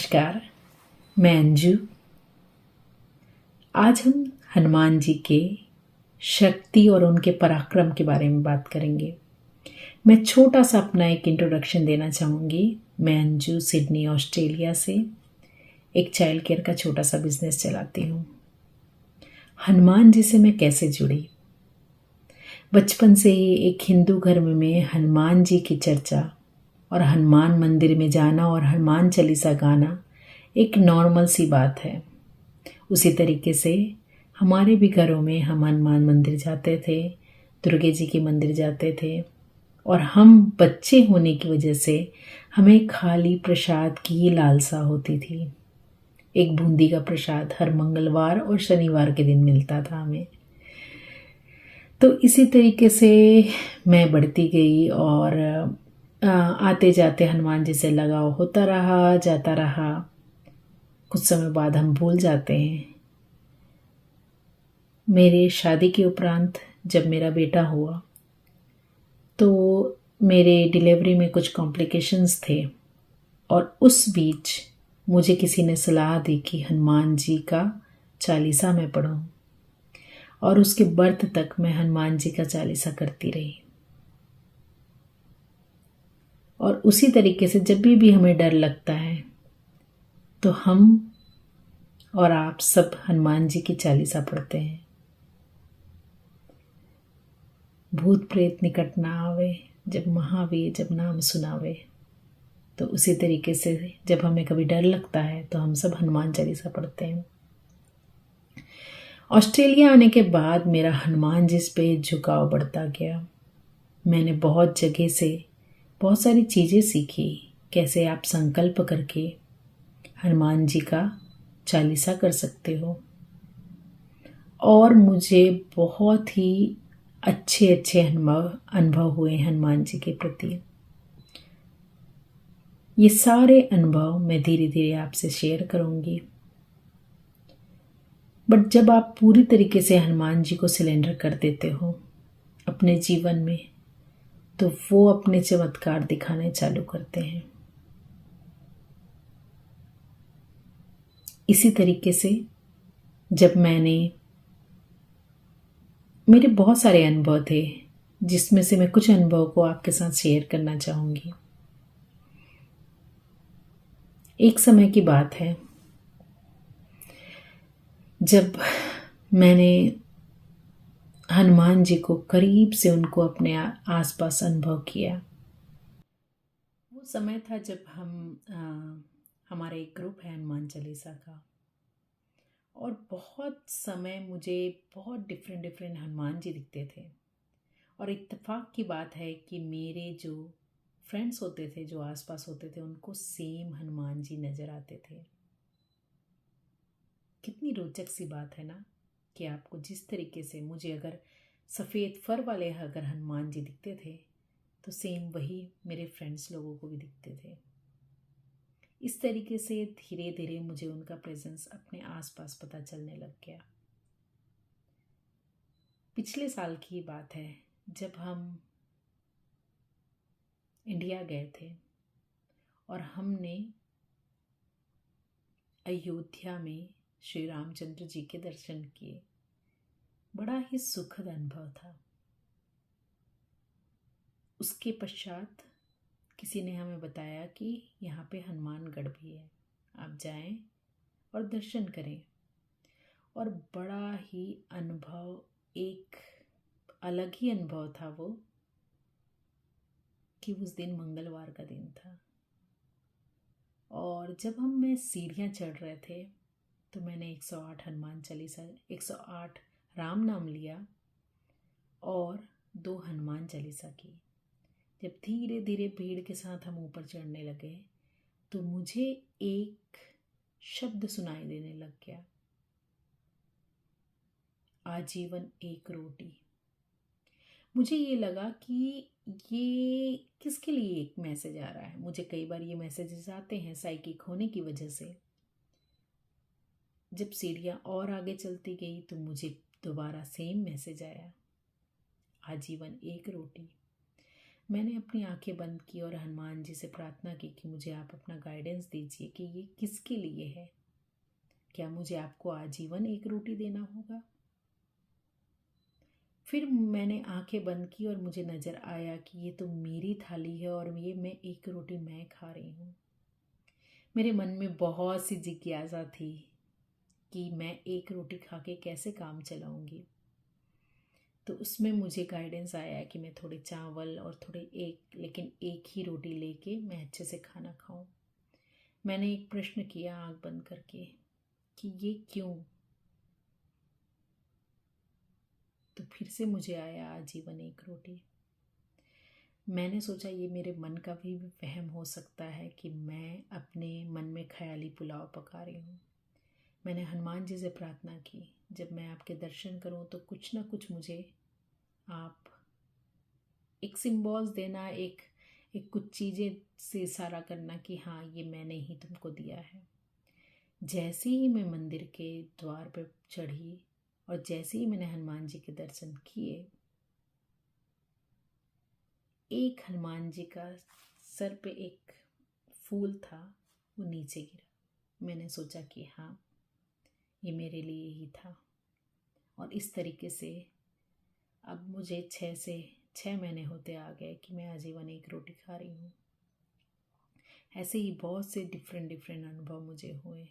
नमस्कार, मैं अंजू। आज हम हनुमान जी के शक्ति और उनके पराक्रम के बारे में बात करेंगे। मैं छोटा सा अपना एक इंट्रोडक्शन देना चाहूँगी। मैं अंजू सिडनी ऑस्ट्रेलिया से एक चाइल्ड केयर का छोटा सा बिजनेस चलाती हूँ। हनुमान जी से मैं कैसे जुड़ी? बचपन से ही एक हिंदू घर में हनुमान जी की चर्चा और हनुमान मंदिर में जाना और हनुमान चालीसा गाना एक नॉर्मल सी बात है। उसी तरीके से हमारे भी घरों में हम हनुमान मंदिर जाते थे, दुर्गे जी के मंदिर जाते थे और हम बच्चे होने की वजह से हमें खाली प्रसाद की लालसा होती थी। एक बूंदी का प्रसाद हर मंगलवार और शनिवार के दिन मिलता था हमें। तो इसी तरीके से मैं बढ़ती गई और आते जाते हनुमान जी से लगाव होता रहा, जाता रहा। कुछ समय बाद हम भूल जाते हैं। मेरे शादी के उपरांत जब मेरा बेटा हुआ तो मेरे डिलीवरी में कुछ कॉम्प्लिकेशंस थे और उस बीच मुझे किसी ने सलाह दी कि हनुमान जी का चालीसा मैं पढूं और उसके बर्थ तक मैं हनुमान जी का चालीसा करती रही। और उसी तरीके से जब भी हमें डर लगता है तो हम और आप सब हनुमान जी की चालीसा पढ़ते हैं। भूत प्रेत निकट ना आवे, जब महावीर जब नाम सुनावे। तो उसी तरीके से जब हमें कभी डर लगता है तो हम सब हनुमान चालीसा पढ़ते हैं। ऑस्ट्रेलिया आने के बाद मेरा हनुमान जी पे झुकाव बढ़ता गया। मैंने बहुत जगह से बहुत सारी चीज़ें सीखी, कैसे आप संकल्प करके हनुमान जी का चालीसा कर सकते हो। और मुझे बहुत ही अच्छे अनुभव हुए हनुमान जी के प्रति। ये सारे अनुभव मैं धीरे धीरे आपसे शेयर करूंगी। बट जब आप पूरी तरीके से हनुमान जी को सिलेंडर कर देते हो अपने जीवन में, तो वो अपने चमत्कार दिखाने चालू करते हैं। इसी तरीके से जब मेरे बहुत सारे अनुभव थे, जिसमें से मैं कुछ अनुभव को आपके साथ शेयर करना चाहूंगी। एक समय की बात है जब मैंने हनुमान जी को करीब से उनको अपने आसपास अनुभव किया। वो समय था जब हमारा एक ग्रुप है हनुमान चालीसा का, और बहुत समय मुझे बहुत डिफरेंट हनुमान जी दिखते थे। और इत्तेफाक की बात है कि मेरे जो फ्रेंड्स होते थे, जो आसपास होते थे, उनको सेम हनुमान जी नज़र आते थे। कितनी रोचक सी बात है ना, कि आपको जिस तरीके से मुझे अगर सफ़ेद फर वाले अगर हनुमान जी दिखते थे तो सेम वही मेरे फ्रेंड्स लोगों को भी दिखते थे। इस तरीके से धीरे धीरे मुझे उनका प्रेजेंस अपने आसपास पता चलने लग गया। पिछले साल की बात है जब हम इंडिया गए थे और हमने अयोध्या में श्री रामचंद्र जी के दर्शन किए। बड़ा ही सुखद अनुभव था। उसके पश्चात किसी ने हमें बताया कि यहाँ पे हनुमानगढ़ भी है, आप जाएं और दर्शन करें। और बड़ा ही अनुभव, एक अलग ही अनुभव था वो, कि उस दिन मंगलवार का दिन था। और जब मैं सीढ़ियाँ चढ़ रहे थे तो मैंने 108 हनुमान चालीसा, 108 राम नाम लिया और 2 हनुमान चालीसा की। जब धीरे धीरे भीड़ के साथ हम ऊपर चढ़ने लगे तो मुझे एक शब्द सुनाई देने लग गया, आजीवन एक रोटी। मुझे ये लगा कि ये किसके लिए एक मैसेज आ रहा है। मुझे कई बार ये मैसेजेस आते हैं साइकिक होने की वजह से। जब सीढ़ियाँ और आगे चलती गई तो मुझे दोबारा सेम मैसेज आया, आजीवन एक रोटी। मैंने अपनी आंखें बंद की और हनुमान जी से प्रार्थना की कि मुझे आप अपना गाइडेंस दीजिए कि ये किसके लिए है। क्या मुझे आपको आजीवन एक रोटी देना होगा? फिर मैंने आंखें बंद की और मुझे नज़र आया कि ये तो मेरी थाली है और ये मैं एक रोटी मैं खा रही हूँ। मेरे मन में बहुत सी जिज्ञासा थी कि मैं एक रोटी खा के कैसे काम चलाऊंगी। तो उसमें मुझे गाइडेंस आया कि मैं थोड़े चावल और थोड़े लेकिन एक ही रोटी लेके मैं अच्छे से खाना खाऊं। मैंने एक प्रश्न किया आंख बंद करके कि ये क्यों? तो फिर से मुझे आया आजीवन एक रोटी। मैंने सोचा ये मेरे मन का भी वहम हो सकता है कि मैं अपने मन में ख्याली पुलाव पका रही हूँ। मैंने हनुमान जी से प्रार्थना की, जब मैं आपके दर्शन करूँ तो कुछ ना कुछ मुझे आप एक सिम्बॉल्स देना, एक एक कुछ चीज़ें से इशारा करना कि हाँ ये मैंने ही तुमको दिया है। जैसे ही मैं मंदिर के द्वार पर चढ़ी और जैसे ही मैंने हनुमान जी के दर्शन किए, एक हनुमान जी का सर पे एक फूल था, वो नीचे गिरा। मैंने सोचा कि हाँ ये मेरे लिए ही था। और इस तरीके से अब मुझे 6 महीने होते आ गए कि मैं आजीवन एक रोटी खा रही हूँ। ऐसे ही बहुत से डिफरेंट डिफरेंट अनुभव मुझे हुए।